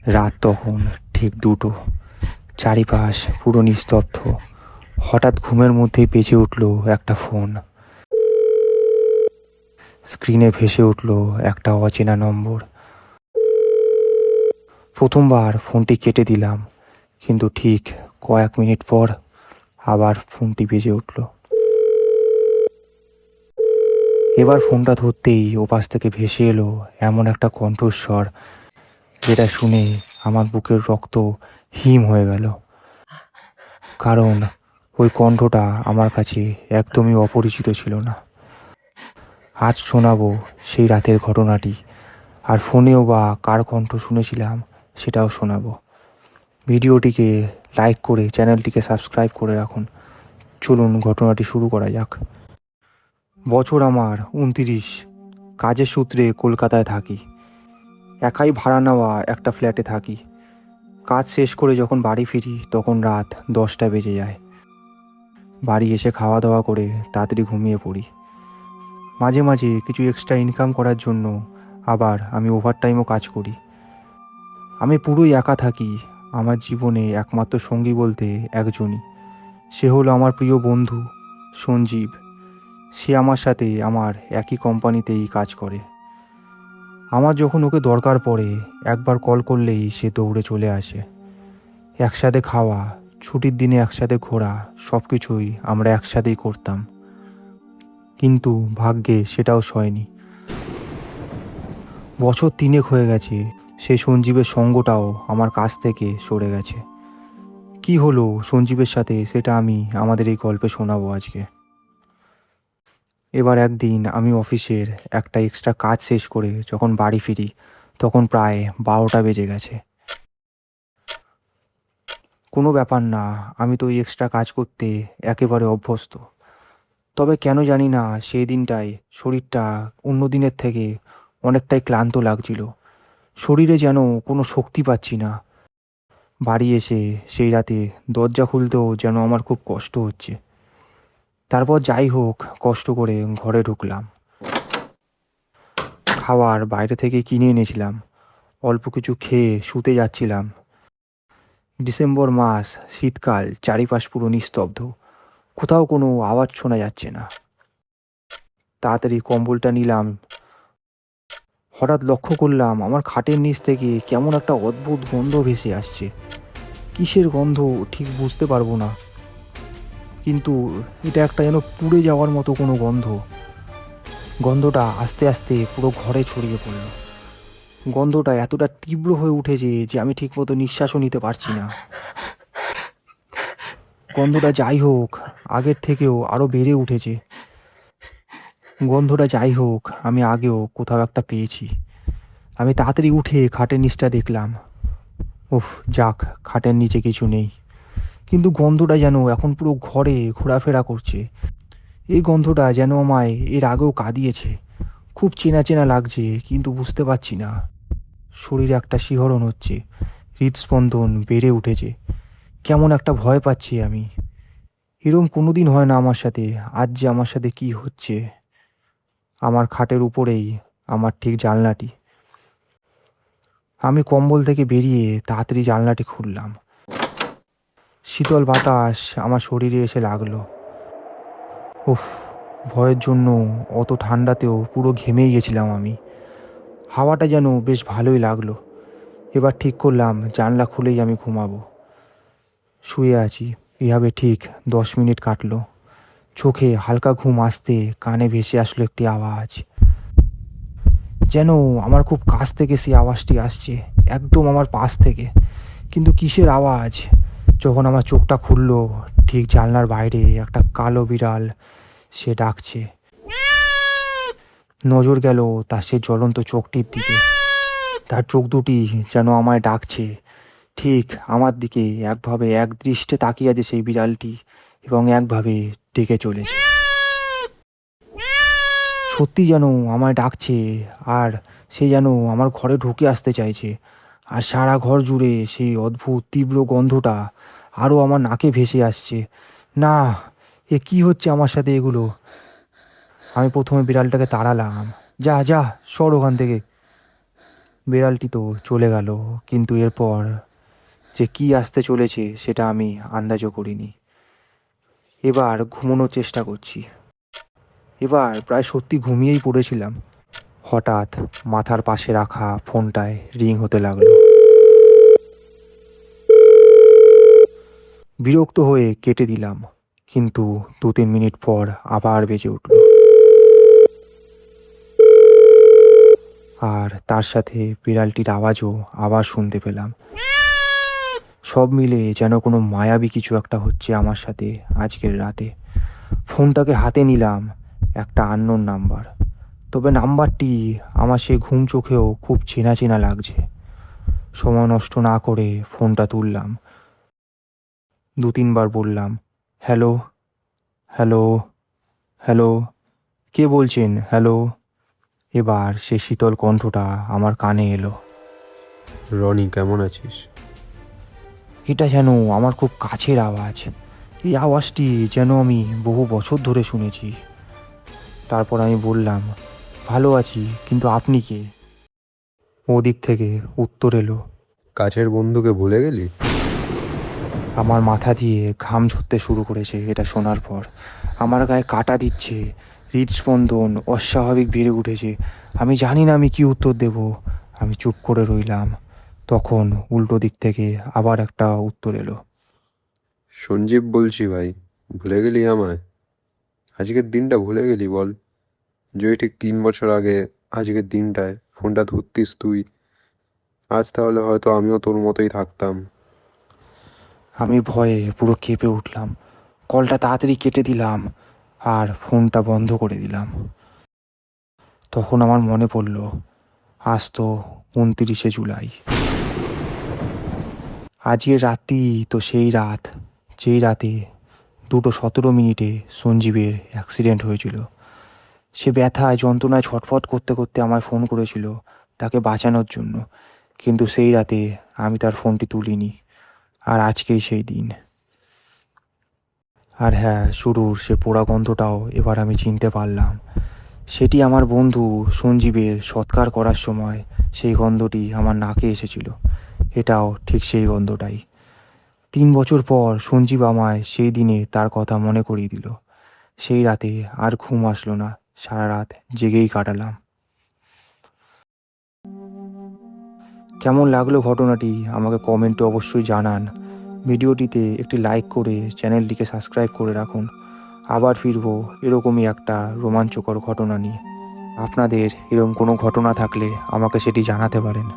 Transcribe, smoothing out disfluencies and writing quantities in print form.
রাত তখন ঠিক 2টো। চারিপাশ পুরো নিস্তব্ধ। হঠাৎ ঘুমের মধ্যেই বেজে উঠল একটা ফোন। স্ক্রিনে ভেসে উঠল একটা অচেনা নম্বর। প্রথমবার ফোনটি কেটে দিলাম, কিন্তু ঠিক কয়েক মিনিট পর আবার ফোনটি বেজে উঠল। এবার ফোনটা ধরতেই ওপাশ থেকে ভেসে এলো এমন একটা কণ্ঠস্বর, যেটা শুনে আমার বুকের রক্ত হিম হয়ে গেল। কারণ ওই কণ্ঠটা আমার কাছে একদমই অপরিচিত ছিল না। আজ শোনাবো সেই রাতের ঘটনাটি, আর ফোনেও বা কার কণ্ঠ শুনেছিলাম সেটাও শোনাবো। ভিডিওটিকে লাইক করে চ্যানেলটিকে সাবস্ক্রাইব করে রাখুন। চলুন ঘটনাটি শুরু করা যাক। বছর আমার 29। কাজের সূত্রে কলকাতায় থাকি। একাই ভাড়া নেওয়া একটা ফ্ল্যাটে থাকি। কাজ শেষ করে যখন বাড়ি ফিরি তখন রাত 10টা বেজে যায়। বাড়ি এসে খাওয়া দাওয়া করে তাড়াতাড়ি ঘুমিয়ে পড়ি। মাঝে মাঝে কিছু এক্সট্রা ইনকাম করার জন্য আবার আমি ওভারটাইমও কাজ করি। আমি পুরোই একা থাকি। আমার জীবনে একমাত্র সঙ্গী বলতে একজনই, সে হলো আমার প্রিয় বন্ধু সঞ্জীব। সে আমার সাথে আমার একই কোম্পানিতেই কাজ করে। আমার যখন ওকে দরকার পড়ে একবার কল করলেই সে দৌড়ে চলে আসে। একসাথে খাওয়া, ছুটির দিনে একসাথে ঘোরা, সব কিছুই আমরা একসাথেই করতাম। কিন্তু ভাগ্যে সেটাও সয়নি। বছর 3 হয়ে গেছে, সেই সঞ্জীবের সঙ্গটাও আমার কাছ থেকে সরে গেছে। কি হলো সঞ্জীবের সাথে সেটা আমি আমাদের এই গল্পে শোনাবো আজকে। এবার একদিন আমি অফিসের একটা এক্সট্রা কাজ শেষ করে যখন বাড়ি ফিরি তখন প্রায় 12টা বেজে গেছে। কোনো ব্যাপার না, আমি তো এই এক্সট্রা কাজ করতে একেবারে অভ্যস্ত। তবে কেন জানি না সেই দিনটায় শরীরটা অন্য দিনের থেকে অনেকটাই ক্লান্ত লাগছিল। শরীরে যেন কোনো শক্তি পাচ্ছি না। বাড়ি এসে সেই রাতে দরজা খুলতেও যেন আমার খুব কষ্ট হচ্ছে। তারপর যাই হোক কষ্ট করে ঘরে ঢুকলাম। খাবার বাইরে থেকে কিনে এনেছিলাম। অল্প কিছু খেয়ে শুতে যাচ্ছিলাম। ডিসেম্বর মাস, শীতকাল, চারিপাশ পুরো নিস্তব্ধ। কোথাও কোনো আওয়াজ শোনা যাচ্ছে না। তাড়াতাড়ি কম্বলটা নিলাম। হঠাৎ লক্ষ্য করলাম আমার খাটের নিচ থেকে কেমন একটা অদ্ভুত গন্ধ ভেসে আসছে। কিসের গন্ধ ঠিক বুঝতে পারবো না, কিন্তু এটা একটা যেন পুড়ে যাওয়ার মতো কোনো গন্ধ। গন্ধটা আস্তে আস্তে পুরো ঘরে ছড়িয়ে পড়ল। গন্ধটা এতটা তীব্র হয়ে উঠেছে যে আমি ঠিকমতো নিঃশ্বাসও নিতে পারছি না। গন্ধটা যাই হোক আগের থেকেও আরও বেড়ে উঠেছে। গন্ধটা যাই হোক আমি আগেও কোথাও একটা পেয়েছি। আমি তাড়াতাড়ি উঠে খাটের নিচটা দেখলাম। উফ, যাক, খাটের নিচে কিছু নেই। কিন্তু গন্ধটা যেন এখন পুরো ঘরে ঘোরাফেরা করছে। এই গন্ধটা যেন আমায় এর আগেও কাঁদিয়েছে। খুব চেনা চেনা লাগছে, কিন্তু বুঝতে পারছি না। শরীরে একটা শিহরণ হচ্ছে, হৃদস্পন্দন বেড়ে উঠেছে। কেমন একটা ভয় পাচ্ছি আমি। এরম কোনোদিন হয় না আমার সাথে, আজ যে আমার সাথে কি হচ্ছে। আমার খাটের উপরেই আমার ঠিক জানলাটি। আমি কম্বল থেকে বেরিয়ে তাড়াতাড়ি জানলাটি খুললাম। শীতল বাতাস আমার শরীরে এসে লাগলো। উফ, ভয়ের জন্য অত ঠান্ডাতেও পুরো ঘেমেই গেছিলাম আমি। হাওয়াটা যেন বেশ ভালোই লাগলো। এবার ঠিক করলাম জানলা খুলেই আমি ঘুমাবো। শুয়ে আছি, এভাবে ঠিক 10 মিনিট কাটলো। চোখে হালকা ঘুম আসতে কানে ভেসে আসলো একটি আওয়াজ। যেন আমার খুব কাছ থেকে সেই আওয়াজটি আসছে, একদম আমার পাশ থেকে। কিন্তু কিসের আওয়াজ? যখন আমার চোখটা খুললো, ঠিক জানলার বাইরে একটা কালো বিড়াল সে ডাকছে। নজর গেল তার সে জ্বলন্ত চোখটির দিকে। তার চোখ দুটি যেন আমায় ডাকছে। ঠিক আমার দিকে একভাবে একদৃষ্টে তাকিয়ে আছে সেই বিড়ালটি, এবং একভাবে ডেকে চলেছে। সত্যি যেন আমায় ডাকছে, আর সে যেন আমার ঘরে ঢুকে আসতে চাইছে। আর সারা ঘর জুড়ে সেই অদ্ভুত তীব্র গন্ধটা আরও আমার নাকে ভেসে আসছে। না, এ কি হচ্ছে আমার সাথে এগুলো? আমি প্রথমে বিড়ালটাকে তাড়ালাম। যা যা, সর ওখান থেকে। বিড়ালটি তো চলে গেল, কিন্তু এরপর যে কি আসতে চলেছে সেটা আমি আন্দাজও করিনি। এবার ঘুমানোর চেষ্টা করছি। এবার প্রায় সত্যি ঘুমিয়েই পড়েছিলাম। হঠাৎ মাথার পাশে রাখা ফোনটায় রিং হতে লাগলো। বিরক্ত হয়ে কেটে দিলাম, কিন্তু 2-3 মিনিট পর আবার বেজে উঠল। আর তার সাথে বিড়ালটির আওয়াজও আবার শুনতে পেলাম। সব মিলে যেন কোনো মায়াবী কিছু একটা হচ্ছে আমার সাথে আজকের রাতে। ফোনটাকে হাতে নিলাম, একটা আননোন নাম্বার। তবে নাম্বারটি আমার সেই ঘুম চোখেও খুব চেনা চেনা লাগছে। সময় নষ্ট না করে ফোনটা তুললাম। 2-3 বার বললাম, হ্যালো, হ্যালো, হ্যালো, কে বলছেন, হ্যালো। এবার সে শীতল কণ্ঠটা আমার কানে এলো। রনি, কেমন আছিস? এটা যেন আমার খুব কাছের আওয়াজ। এই আওয়াজটি যেন আমি বহু বছর ধরে শুনেছি। তারপর আমি বললাম, ভালো আছি, কিন্তু আপনি কে? ওদিক থেকে উত্তর এলো, কাছের বন্ধুকে ভুলে গেলি? আমার মাথা দিয়ে ঘাম ঝরতে শুরু করেছে এটা শোনার পর। আমার গায়ে কাঁটা দিচ্ছে, হৃদস্পন্দন অস্বাভাবিক বেড়ে উঠেছে। আমি জানি না আমি কি উত্তর দেব। আমি চুপ করে রইলাম। তখন উল্টো দিক থেকে আবার একটা উত্তর এলো। সঞ্জীব বলছি ভাই, ভুলে গেলি আমায়? আজকের দিনটা ভুলে গেলি বল? যে ঠিক 3 বছর আগে আজকের দিনটায় ফোনটা ধরতিস তুই, আজ তাহলে হয়তো আমিও তোর মতোই থাকতাম। আমি ভয়ে পুরো কেঁপে উঠলাম। কলটা তাড়াতাড়ি কেটে দিলাম আর ফোনটা বন্ধ করে দিলাম। তখন আমার মনে পড়ল, আজ তো 29শে জুলাই। আজকের রাতই তো সেই রাত, যেই রাতে 2:17 সঞ্জীবের অ্যাক্সিডেন্ট হয়েছিল। সে ব্যথায় যন্ত্রণায় ছটফট করতে করতে আমায় ফোন করেছিল তাকে বাঁচানোর জন্য, কিন্তু সেই রাতে আমি তার ফোনটি তুলিনি। আর আজকেই সেই দিন। আর হ্যাঁ, শুরুর সে পোড়া গন্ধটাও এবার আমি চিনতে পারলাম। সেটি আমার বন্ধু সঞ্জীবের সৎকার করার সময় সেই গন্ধটি আমার নাকে এসেছিল। এটাও ঠিক সেই গন্ধটাই। 3 বছর পর সঞ্জীব আমায় সেই দিনে তার কথা মনে করিয়ে দিল। সেই রাতে আর ঘুম আসলো না, সারা রাত জেগেই কাটালাম। কেমন লাগলো ঘটনাটি আমাকে কমেন্টে অবশ্যই জানান। ভিডিওটিতে একটি লাইক করে চ্যানেলটিকে সাবস্ক্রাইব করে রাখুন। আবার ফিরবো এরকমই একটা রোমাঞ্চকর ঘটনা নিয়ে। আপনাদের এরকম কোনো ঘটনা থাকলে আমাকে সেটি জানাতে পারেন।